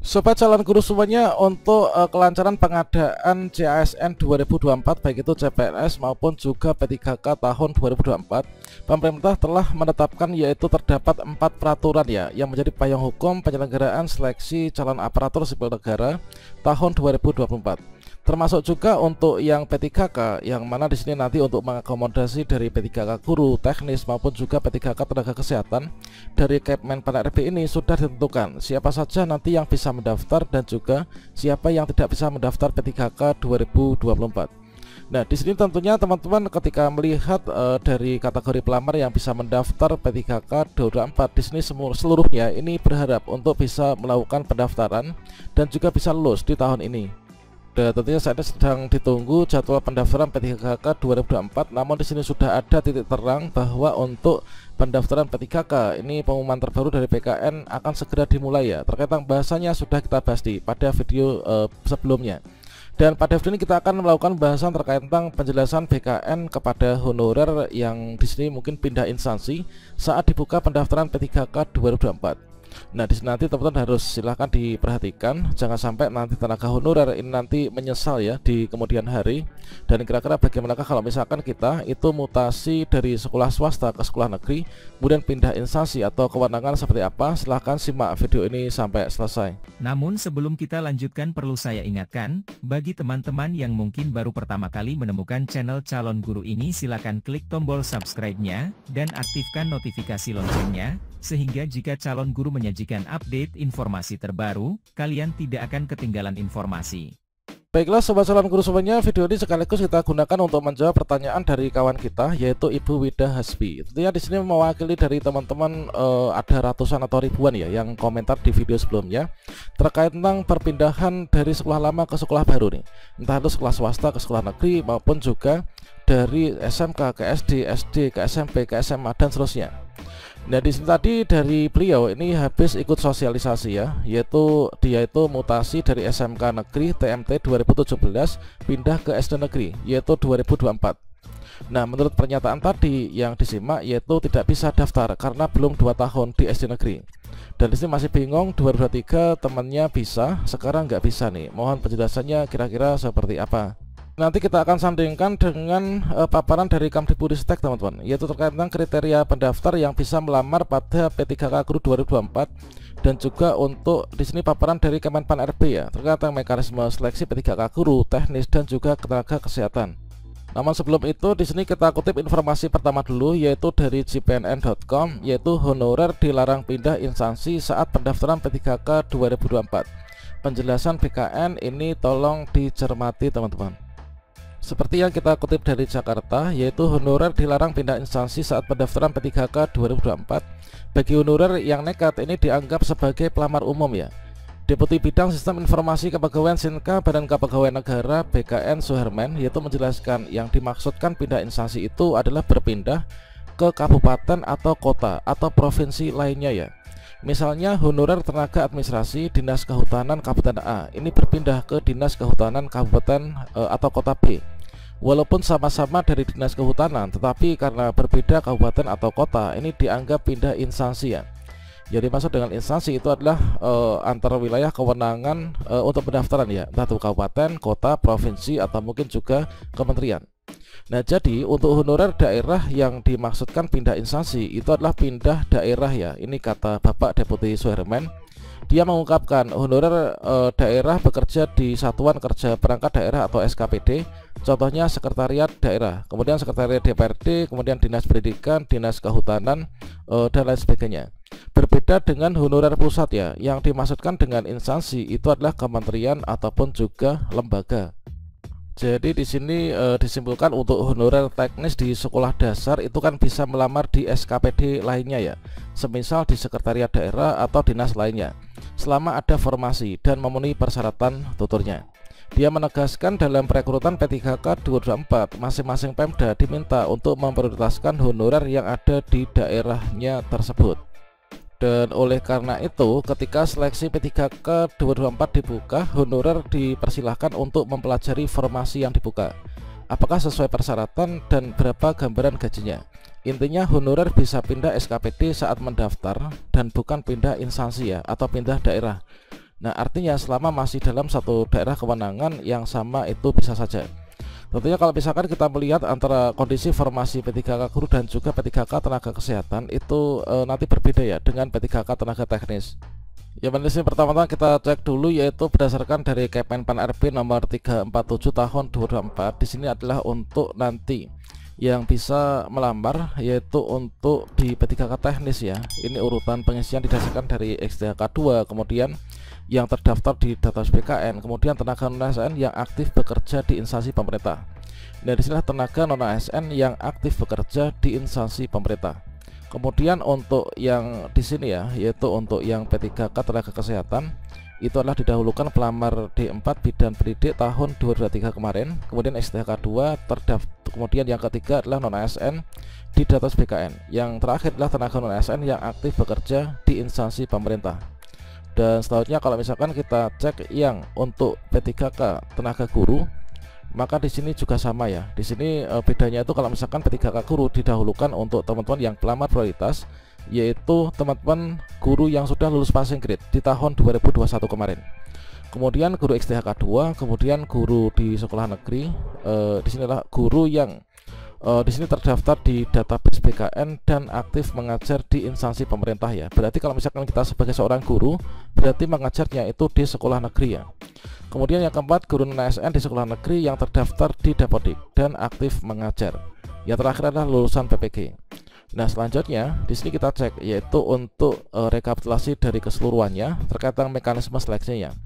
Sobat calon guru semuanya, untuk kelancaran pengadaan CASN 2024 baik itu CPNS maupun juga P3K tahun 2024, pemerintah telah menetapkan yaitu terdapat 4 peraturan ya yang menjadi payung hukum penyelenggaraan seleksi calon aparatur sipil negara tahun 2024. Termasuk juga untuk yang P3K, yang mana di sini nanti untuk mengakomodasi dari P3K guru, teknis maupun juga P3K tenaga kesehatan dari Kemenpan RB ini sudah ditentukan siapa saja nanti yang bisa mendaftar dan juga siapa yang tidak bisa mendaftar P3K 2024. Nah, di sini tentunya teman-teman ketika melihat dari kategori pelamar yang bisa mendaftar P3K 2024, di sini seluruhnya ini berharap untuk bisa melakukan pendaftaran dan juga bisa lulus di tahun ini. Dan tentunya saat ini sedang ditunggu jadwal pendaftaran P3K 2024. Namun di sini sudah ada titik terang bahwa untuk pendaftaran P3K ini pengumuman terbaru dari BKN akan segera dimulai ya. Terkait bahasanya sudah kita bahas pada video sebelumnya. Dan pada video ini kita akan melakukan bahasan terkait tentang penjelasan BKN kepada honorer yang di sini mungkin pindah instansi saat dibuka pendaftaran P3K 2024. Nah, di sini nanti teman-teman harus silahkan diperhatikan, jangan sampai nanti tenaga honorer ini nanti menyesal ya di kemudian hari. Dan kira-kira bagaimanakah kalau misalkan kita itu mutasi dari sekolah swasta ke sekolah negeri, kemudian pindah instansi atau kewenangan seperti apa? Silahkan simak video ini sampai selesai. Namun sebelum kita lanjutkan, perlu saya ingatkan, bagi teman-teman yang mungkin baru pertama kali menemukan channel Calon Guru ini, silakan klik tombol subscribe-nya dan aktifkan notifikasi loncengnya, sehingga jika calon guru menyajikan update informasi terbaru, kalian tidak akan ketinggalan informasi. Baiklah sobat calon guru semuanya, video ini sekaligus kita gunakan untuk menjawab pertanyaan dari kawan kita yaitu Ibu Wida Hasbi. Tentunya di sini mewakili dari teman-teman ada ratusan atau ribuan ya yang komentar di video sebelumnya terkait tentang perpindahan dari sekolah lama ke sekolah baru nih. Entah itu sekolah swasta ke sekolah negeri maupun juga dari SMK ke SD, SD ke SMP ke SMA dan seterusnya. Nah, di sini tadi dari beliau ini habis ikut sosialisasi ya, yaitu dia itu mutasi dari SMK negeri TMT 2017 pindah ke SD negeri yaitu 2024. Nah, menurut pernyataan tadi yang disimak yaitu tidak bisa daftar karena belum 2 tahun di SD negeri. Dan di sini masih bingung 2023 temannya bisa, sekarang nggak bisa nih. Mohon penjelasannya kira-kira seperti apa. Nanti kita akan sandingkan dengan paparan dari Kamdikbudristek teman-teman, yaitu terkait tentang kriteria pendaftar yang bisa melamar pada P3K Guru 2024 dan juga untuk di sini paparan dari Kemenpan RB ya terkait tentang mekanisme seleksi P3K Guru, teknis dan juga tenaga kesehatan. Namun sebelum itu di sini kita kutip informasi pertama dulu yaitu dari cpnn.com, yaitu honorer dilarang pindah instansi saat pendaftaran P3K 2024. Penjelasan BKN ini tolong dicermati teman-teman. Seperti yang kita kutip dari Jakarta, yaitu honorer dilarang pindah instansi saat pendaftaran P3K 2024. Bagi honorer yang nekat ini dianggap sebagai pelamar umum ya. Deputi Bidang Sistem Informasi Kepegawaian Sinka Badan Kepegawaian Negara BKN Suherman yaitu menjelaskan yang dimaksudkan pindah instansi itu adalah berpindah ke kabupaten atau kota atau provinsi lainnya ya. Misalnya honorer tenaga administrasi Dinas Kehutanan Kabupaten A ini berpindah ke Dinas Kehutanan Kabupaten atau kota B. Walaupun sama-sama dari Dinas Kehutanan, tetapi karena berbeda kabupaten atau kota, ini dianggap pindah instansi ya. Jadi maksud dengan instansi itu adalah antara wilayah kewenangan untuk pendaftaran ya, entah itu kabupaten, kota, provinsi, atau mungkin juga kementerian. Nah, jadi untuk honorer daerah yang dimaksudkan pindah instansi itu adalah pindah daerah ya. Ini kata Bapak Deputi Suherman. Dia mengungkapkan honorer daerah bekerja di Satuan Kerja Perangkat Daerah atau SKPD, contohnya sekretariat daerah, kemudian sekretariat DPRD, kemudian dinas pendidikan, dinas kehutanan, dan lain sebagainya. Berbeda dengan honorer pusat ya, yang dimaksudkan dengan instansi itu adalah kementerian ataupun juga lembaga. Jadi di sini disimpulkan untuk honorer teknis di sekolah dasar itu kan bisa melamar di SKPD lainnya ya, semisal di sekretariat daerah atau dinas lainnya, selama ada formasi dan memenuhi persyaratan tuturnya. Dia menegaskan dalam perekrutan P3K 2024 masing-masing Pemda diminta untuk memprioritaskan honorer yang ada di daerahnya tersebut. Dan oleh karena itu ketika seleksi P3K 2024 dibuka, honorer dipersilahkan untuk mempelajari formasi yang dibuka, apakah sesuai persyaratan dan berapa gambaran gajinya. Intinya honorer bisa pindah SKPD saat mendaftar dan bukan pindah instansi ya, atau pindah daerah. Nah, artinya selama masih dalam satu daerah kewenangan yang sama itu bisa saja. Tentunya kalau misalkan kita melihat antara kondisi formasi P3K guru dan juga P3K tenaga kesehatan itu nanti berbeda ya dengan P3K tenaga teknis. Ya, di pertama-tama kita cek dulu, yaitu berdasarkan dari Kemenpan RB nomor 347 tahun 2024. Di sini adalah untuk nanti yang bisa melamar, yaitu untuk di P3K teknis ya. Ini urutan pengisian didasarkan dari SDHK 2, kemudian yang terdaftar di database BKN, kemudian tenaga non-ASN yang aktif bekerja di instansi pemerintah. Nah, disinilah tenaga non-ASN yang aktif bekerja di instansi pemerintah. Kemudian untuk yang di sini ya, yaitu untuk yang P3K tenaga kesehatan, itu adalah didahulukan pelamar D4 bidan pendidik tahun 2023 kemarin, kemudian SDHK 2 terdaftar, kemudian yang ketiga adalah non-ASN di database BKN, yang terakhir adalah tenaga non-ASN yang aktif bekerja di instansi pemerintah. Dan selanjutnya kalau misalkan kita cek yang untuk P3K tenaga guru, maka di sini juga sama ya. Di sini bedanya itu kalau misalkan P3K guru didahulukan untuk teman-teman yang pelamar prioritas, yaitu teman-teman guru yang sudah lulus passing grade di tahun 2021 kemarin. Kemudian guru SDHK 2, kemudian guru di sekolah negeri. Di sinilah guru yang di sini terdaftar di database BKN dan aktif mengajar di instansi pemerintah ya. Berarti kalau misalkan kita sebagai seorang guru, berarti mengajarnya itu di sekolah negeri ya. Kemudian yang keempat, guru non-ASN di sekolah negeri yang terdaftar di Dapodik dan aktif mengajar. Yang terakhir adalah lulusan PPG. Nah, selanjutnya di sini kita cek, yaitu untuk rekapitulasi dari keseluruhannya terkait dengan mekanisme seleksinya.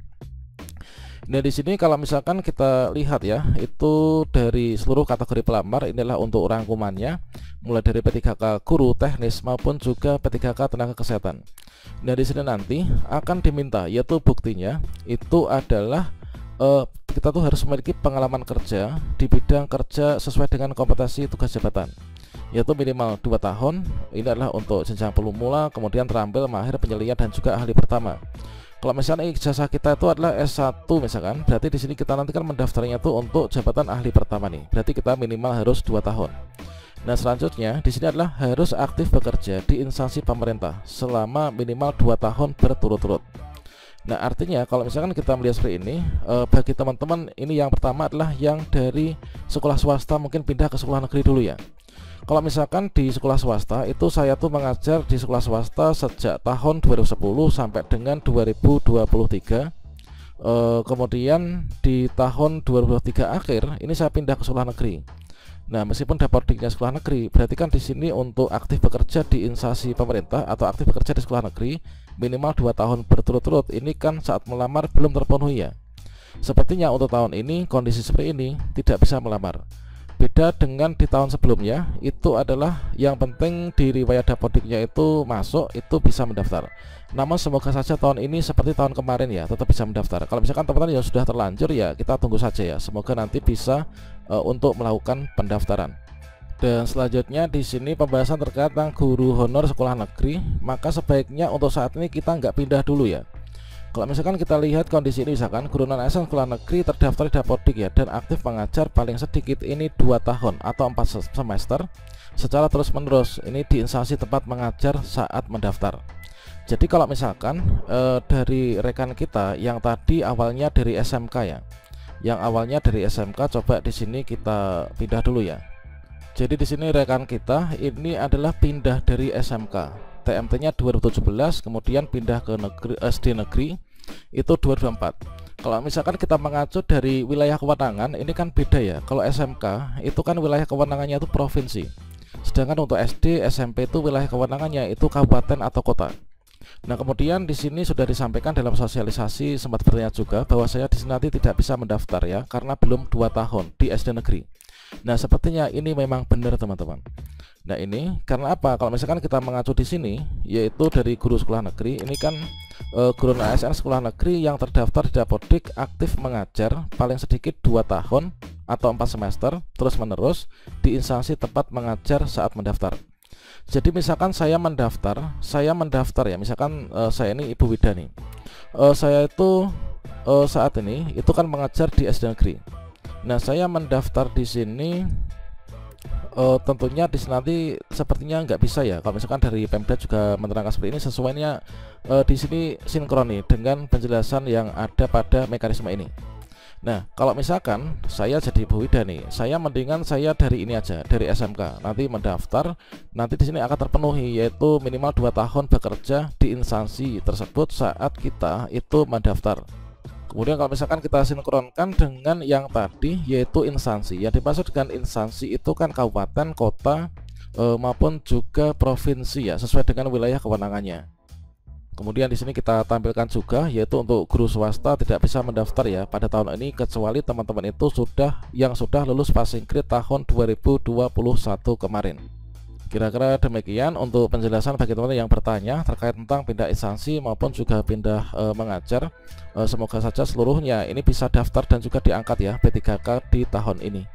Nah, di sini kalau misalkan kita lihat ya, itu dari seluruh kategori pelamar, inilah untuk rangkumannya, mulai dari P3K guru teknis maupun juga P3K tenaga kesehatan. Nah, di sini nanti akan diminta, yaitu buktinya itu adalah kita tuh harus memiliki pengalaman kerja di bidang kerja sesuai dengan kompetensi tugas jabatan, yaitu minimal 2 tahun. Ini adalah untuk jenjang pelumula, kemudian terampil, mahir, penyelidikan, dan juga ahli pertama. Kalau misalnya ijazah kita itu adalah S1 misalkan, berarti di sini kita nanti kan mendaftarnya tuh untuk jabatan ahli pertama nih. Berarti kita minimal harus 2 tahun. Nah, selanjutnya di sini adalah harus aktif bekerja di instansi pemerintah selama minimal 2 tahun berturut-turut. Nah, artinya kalau misalkan kita melihat seperti ini, bagi teman-teman ini yang pertama adalah yang dari sekolah swasta mungkin pindah ke sekolah negeri dulu ya. Kalau misalkan di sekolah swasta itu saya tuh mengajar di sekolah swasta sejak tahun 2010 sampai dengan 2023. Kemudian di tahun 2023 akhir ini saya pindah ke sekolah negeri. Nah, meskipun Dapodiknya sekolah negeri, berarti kan di sini untuk aktif bekerja di instansi pemerintah atau aktif bekerja di sekolah negeri minimal 2 tahun berturut-turut. Ini kan saat melamar belum terpenuhi ya. Sepertinya untuk tahun ini kondisi seperti ini tidak bisa melamar. Beda dengan di tahun sebelumnya, itu adalah yang penting di riwayat Dapodiknya itu masuk, itu bisa mendaftar. Namun semoga saja tahun ini seperti tahun kemarin ya, tetap bisa mendaftar. Kalau misalkan teman-teman yang sudah terlanjur ya, kita tunggu saja ya. Semoga nanti bisa untuk melakukan pendaftaran. Dan selanjutnya di sini pembahasan terkait tentang guru honor sekolah negeri. Maka sebaiknya untuk saat ini kita nggak pindah dulu ya. Kalau misalkan kita lihat kondisi ini, misalkan guru non-ASN sekolah negeri terdaftar di Dapodik ya, dan aktif mengajar paling sedikit ini 2 tahun atau 4 semester secara terus-menerus ini di instansi tempat mengajar saat mendaftar. Jadi kalau misalkan dari rekan kita yang tadi awalnya dari SMK ya, yang awalnya dari SMK, coba di sini kita pindah dulu ya. Jadi di sini rekan kita ini adalah pindah dari SMK, TMT-nya 2017, kemudian pindah ke negeri, SD negeri itu 2024. Kalau misalkan kita mengacu dari wilayah kewenangan, ini kan beda ya. Kalau SMK itu kan wilayah kewenangannya itu provinsi, sedangkan untuk SD, SMP itu wilayah kewenangannya itu kabupaten atau kota. Nah, kemudian di sini sudah disampaikan dalam sosialisasi, sempat bertanya juga bahwa saya di sini nanti tidak bisa mendaftar ya, karena belum 2 tahun di SD negeri. Nah, sepertinya ini memang benar teman-teman. Nah, ini karena apa? Kalau misalkan kita mengacu di sini, yaitu dari guru sekolah negeri, ini kan guru ASN sekolah negeri yang terdaftar di Dapodik aktif mengajar paling sedikit 2 tahun atau 4 semester terus menerus di instansi tempat mengajar saat mendaftar. Jadi misalkan saya mendaftar ya, misalkan saya ini Ibu Wida nih, saya itu saat ini itu kan mengajar di SD negeri. Nah, saya mendaftar di sini tentunya di sini nanti sepertinya nggak bisa ya. Kalau misalkan dari Pemda juga menerangkan seperti ini, sesuainya di sini sinkron nih dengan penjelasan yang ada pada mekanisme ini. Nah, kalau misalkan saya jadi Bu Wida nih, saya mendingan saya dari ini aja, dari SMK. Nanti mendaftar, nanti di sini akan terpenuhi, yaitu minimal 2 tahun bekerja di instansi tersebut saat kita itu mendaftar. Kemudian kalau misalkan kita sinkronkan dengan yang tadi, yaitu instansi. Yang dimaksud dengan instansi itu kan kabupaten, kota, maupun juga provinsi ya, sesuai dengan wilayah kewenangannya. Kemudian di sini kita tampilkan juga, yaitu untuk guru swasta tidak bisa mendaftar ya pada tahun ini, kecuali teman-teman itu sudah lulus passing grade tahun 2021 kemarin. Kira-kira demikian untuk penjelasan bagi teman-teman yang bertanya terkait tentang pindah instansi maupun juga pindah mengajar. Semoga saja seluruhnya ini bisa daftar dan juga diangkat ya P3K di tahun ini.